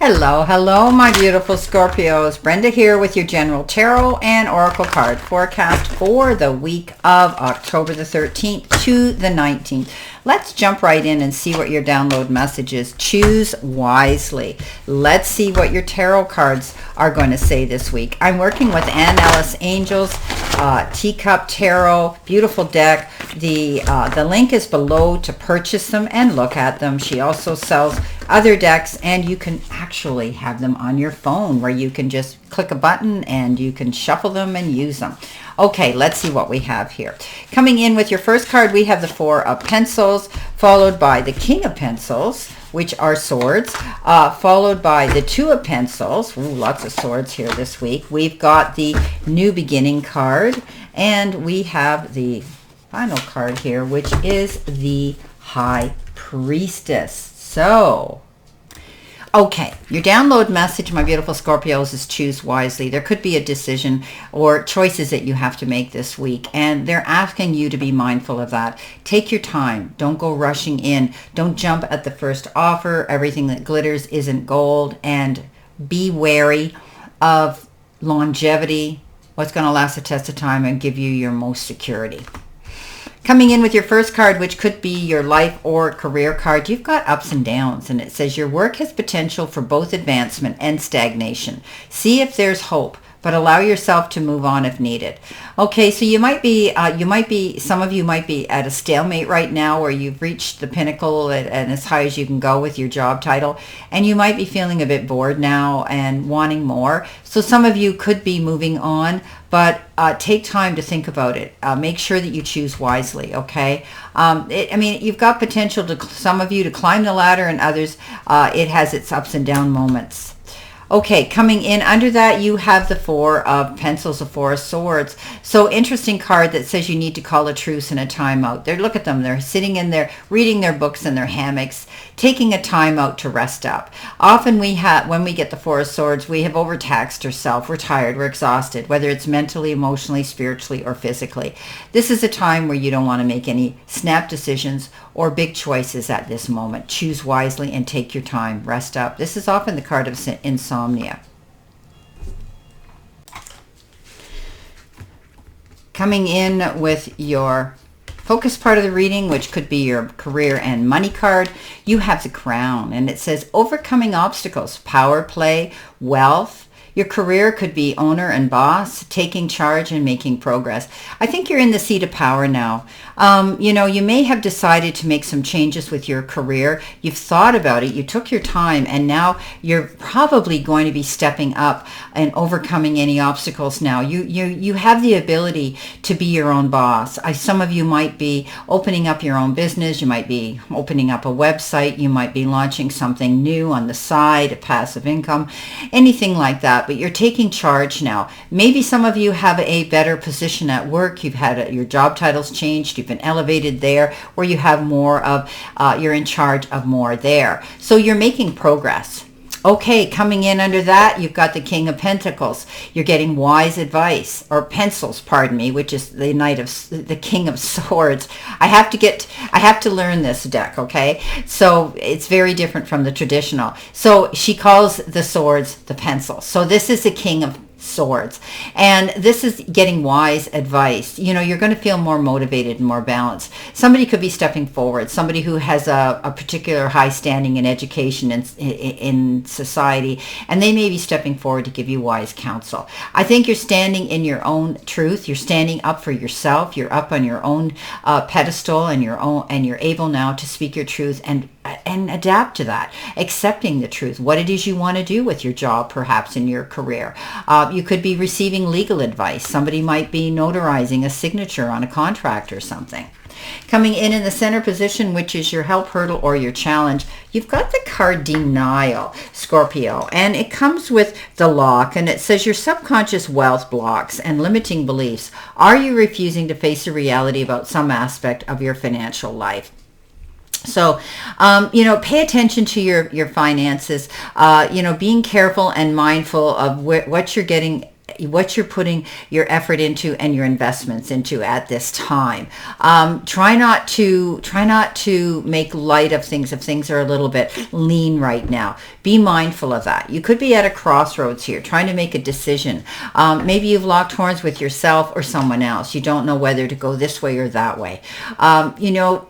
Hello, hello, my beautiful Scorpios. Brenda here with your general tarot and oracle card forecast for the week of October the 13th to the 19th. Let's jump right in and see what your download message is. Choose wisely. Let's see what your tarot cards are going to say this week. I'm working with Ellis Angels, Teacup Tarot, beautiful deck. The link is below to purchase them and look at them. She also sells other decks, and you can actually have them on your phone where you can just click a button and you can shuffle them and use them. Okay, let's see what we have here. Coming in with your first card, we have the Four of Pencils, followed by the King of Pencils, which are swords, followed by the Two of Pencils. Ooh, lots of swords here this week. We've got the New Beginning card, and we have the final card here, which is the High Priestess. So, okay, your download message, my beautiful Scorpios, is choose wisely. There could be a decision or choices that you have to make this week, and they're asking you to be mindful of that. Take your time. Don't go rushing in. Don't jump at the first offer. Everything that glitters isn't gold, and be wary of longevity, what's going to last the test of time and give you your most security. Coming in with your first card, which could be your life or career card, you've got ups and downs, and it says your work has potential for both advancement and stagnation. See if there's hope, but allow yourself to move on if needed. Okay, so some of you might be at a stalemate right now, where you've reached the pinnacle and as high as you can go with your job title, and you might be feeling a bit bored now and wanting more. So some of you could be moving on, but take time to think about it. Make sure that you choose wisely, okay? You've got potential to some of you to climb the ladder, and others, it has its ups and down moments. Okay, coming in under that, you have the Four of Pencils, the Four of Swords. So interesting card that says you need to call a truce and a timeout. Look at them. They're sitting in there, reading their books in their hammocks, taking a timeout to rest up. Often when we get the Four of Swords, we have overtaxed ourselves. We're tired. We're exhausted, whether it's mentally, emotionally, spiritually, or physically. This is a time where you don't want to make any snap decisions or big choices at this moment. Choose wisely and take your time. Rest up. This is often the card of insomnia. Coming in with your focus part of the reading, which could be your career and money card, you have the Crown, and it says overcoming obstacles, power play, wealth. Your career could be owner and boss, taking charge and making progress. I think you're in the seat of power now. You may have decided to make some changes with your career. You've thought about it. You took your time, and now you're probably going to be stepping up and overcoming any obstacles now. You have the ability to be your own boss. Some of you might be opening up your own business. You might be opening up a website. You might be launching something new on the side, a passive income, anything like that. But you're taking charge now. Maybe some of you have a better position at work. You've had your job titles changed. You've been elevated there, or you have more of, you're in charge of more there. So you're making progress. Okay, coming in under that, you've got the King of Pentacles. You're getting wise advice, or pencils, pardon me, which is the King of Swords. I have to learn this deck, okay? So it's very different from the traditional. So she calls the swords the pencils. So this is the King of Swords, and this is getting wise advice. You're going to feel more motivated and more balanced. Somebody could be stepping forward, somebody who has a particular high standing in education and in society, and they may be stepping forward to give you wise counsel. I think you're standing in your own truth. You're standing up for yourself. You're up on your own pedestal, and you're able now to speak your truth and adapt to that, accepting the truth, what it is you want to do with your job, perhaps in your career. You could be receiving legal advice. Somebody might be notarizing a signature on a contract or something. Coming in the center position, which is your help, hurdle, or your challenge, you've got the card Denial, Scorpio, and it comes with the lock, and it says your subconscious wealth blocks and limiting beliefs. Are you refusing to face the reality about some aspect of your financial life? So, pay attention to your finances, being careful and mindful of what you're getting what you're putting your effort into and your investments into at this time. Try not to make light of things if things are a little bit lean right now. Be mindful of that. You could be at a crossroads here, trying to make a decision. Maybe you've locked horns with yourself or someone else. You don't know whether to go this way or that way.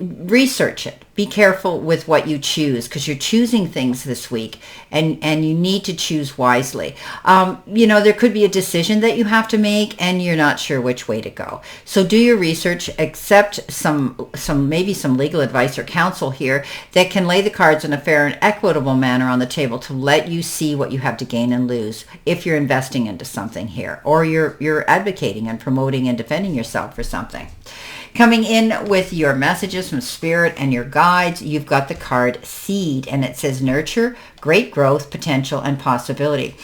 Research it. Be careful with what you choose, because you're choosing things this week, and you need to choose wisely. There could be a decision that you have to make and you're not sure which way to go. So do your research, accept maybe some legal advice or counsel here that can lay the cards in a fair and equitable manner on the table to let you see what you have to gain and lose if you're investing into something here, or you're advocating and promoting and defending yourself for something. Coming in with your messages from Spirit and your guides, you've got the card Seed, and it says nurture, great growth, potential, and possibility.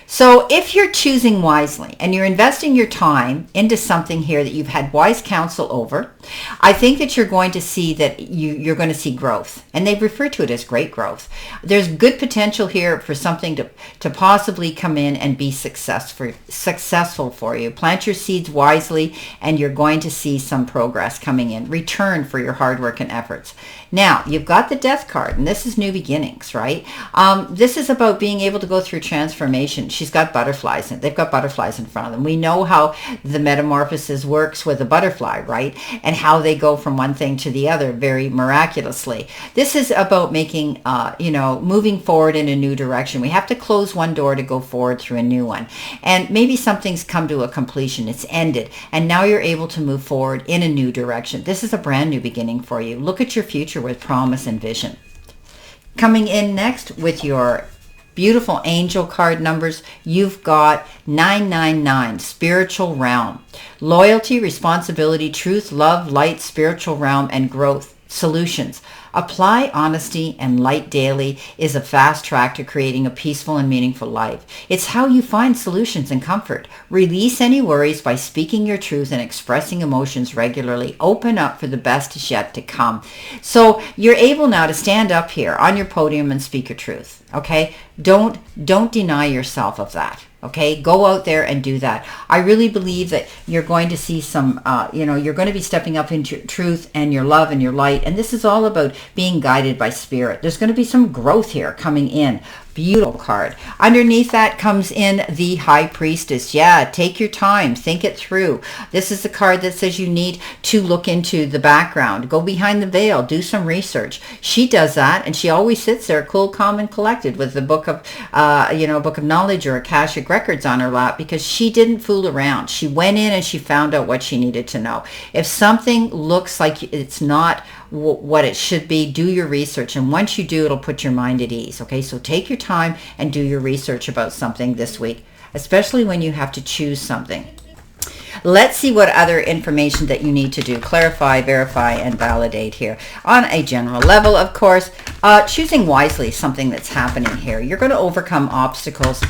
So if you're choosing wisely and you're investing your time into something here that you've had wise counsel over, I think that you're going to see that you're going to see growth. And they refer to it as great growth. There's good potential here for something to possibly come in and be successful for you. Plant your seeds wisely and you're going to see some progress coming in. Return for your hard work and efforts. Now, you've got the Death card, and this is new beginnings, right? This is about being able to go through transformation. She's got butterflies, and they've got butterflies in front of them. We know how the metamorphosis works with a butterfly, right? And how they go from one thing to the other very miraculously. This is about making, moving forward in a new direction. We have to close one door to go forward through a new one. And maybe something's come to a completion. It's ended. And now you're able to move forward in a new direction. This is a brand new beginning for you. Look at your future with promise and vision. Coming in next with your beautiful angel card numbers, you've got 999, spiritual realm. Loyalty, responsibility, truth, love, light, spiritual realm, and growth. Solutions. Apply honesty and light daily is a fast track to creating a peaceful and meaningful life. It's how you find solutions and comfort. Release any worries by speaking your truth and expressing emotions regularly. Open up for the best is yet to come. So you're able now to stand up here on your podium and speak your truth. Okay? Don't deny yourself of that. Okay, go out there and do that. I really believe that you're going to see some, you're going to be stepping up into your truth and your love and your light. And this is all about being guided by Spirit. There's going to be some growth here coming in. Beautiful card. Underneath that comes in the High Priestess. Yeah, take your time. Think it through. This is the card that says you need to look into the background. Go behind the veil. Do some research. She does that, and she always sits there cool, calm, and collected with the book of, book of knowledge or Akashic records on her lap, because she didn't fool around. She went in and she found out what she needed to know. If something looks like it's not what it should be, do your research, and once you do, it'll put your mind at ease. Okay, so take your time and do your research about something this week, especially when you have to choose something. Let's see what other information that you need to do. Clarify, verify, and validate here. On a general level, of course, choosing wisely is something that's happening here. You're going to overcome obstacles.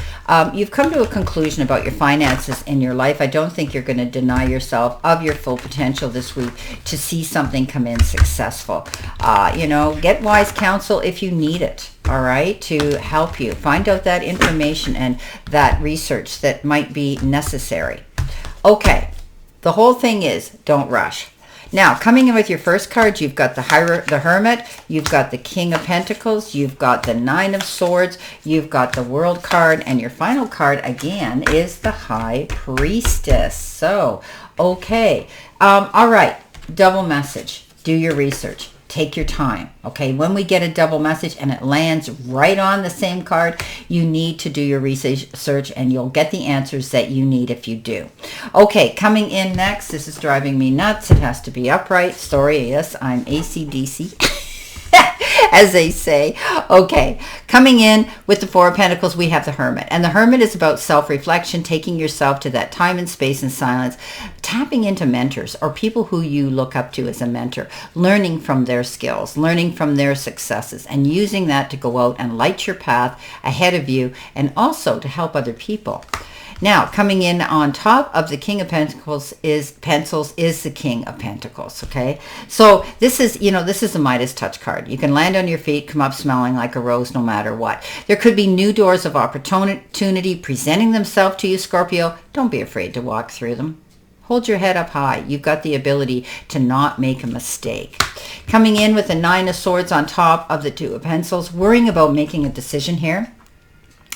You've come to a conclusion about your finances in your life. I don't think you're going to deny yourself of your full potential this week to see something come in successful. Get wise counsel if you need it. All right, to help you find out that information and that research that might be necessary. Okay, the whole thing is don't rush. Now, coming in with your first card, you've got the Hermit, you've got the King of Pentacles, you've got the Nine of Swords, you've got the World card, and your final card, again, is the High Priestess. So, okay. All right, double message. Do your research. Take your time, okay? When we get a double message and it lands right on the same card, you need to do your research and you'll get the answers that you need if you do. Okay, coming in next, this is driving me nuts. It has to be upright. Sorry, yes, I'm AC/DC. As they say. Okay, coming in with the Four of Pentacles, we have the Hermit. And the Hermit is about self-reflection, taking yourself to that time and space and silence, tapping into mentors or people who you look up to as a mentor, learning from their skills, learning from their successes, and using that to go out and light your path ahead of you and also to help other people. Now, coming in on top of the King of Pentacles is the King of Pentacles, okay? So this is, this is a Midas touch card. You can land on your feet, come up smelling like a rose no matter what. There could be new doors of opportunity presenting themselves to you, Scorpio. Don't be afraid to walk through them. Hold your head up high. You've got the ability to not make a mistake. Coming in with the 9 of Swords on top of the 2 of Pentacles, worrying about making a decision here,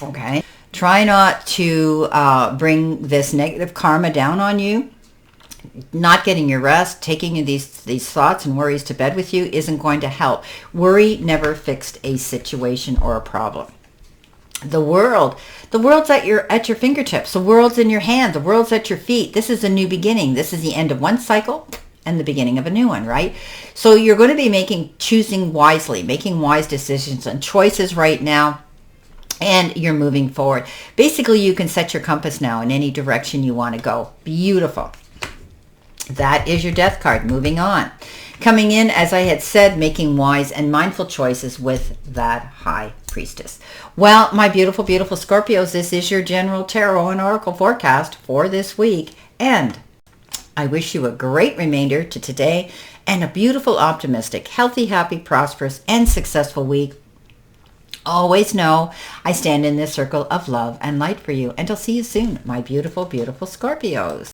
okay? Try not to bring this negative karma down on you. Not getting your rest, taking these thoughts and worries to bed with you isn't going to help. Worry never fixed a situation or a problem. The world's at your fingertips. The world's in your hand. The world's at your feet. This is a new beginning. This is the end of one cycle and the beginning of a new one, right? So you're going to be choosing wisely, making wise decisions and choices right now. And you're moving forward. Basically, you can set your compass now in any direction you want to go. Beautiful. That is your Death card. Moving on. Coming in, as I had said, making wise and mindful choices with that High Priestess. Well, my beautiful, beautiful Scorpios, this is your general tarot and oracle forecast for this week. And I wish you a great remainder to today and a beautiful, optimistic, healthy, happy, prosperous, and successful week. Always know I stand in this circle of love and light for you. And I'll see you soon, my beautiful, beautiful Scorpios.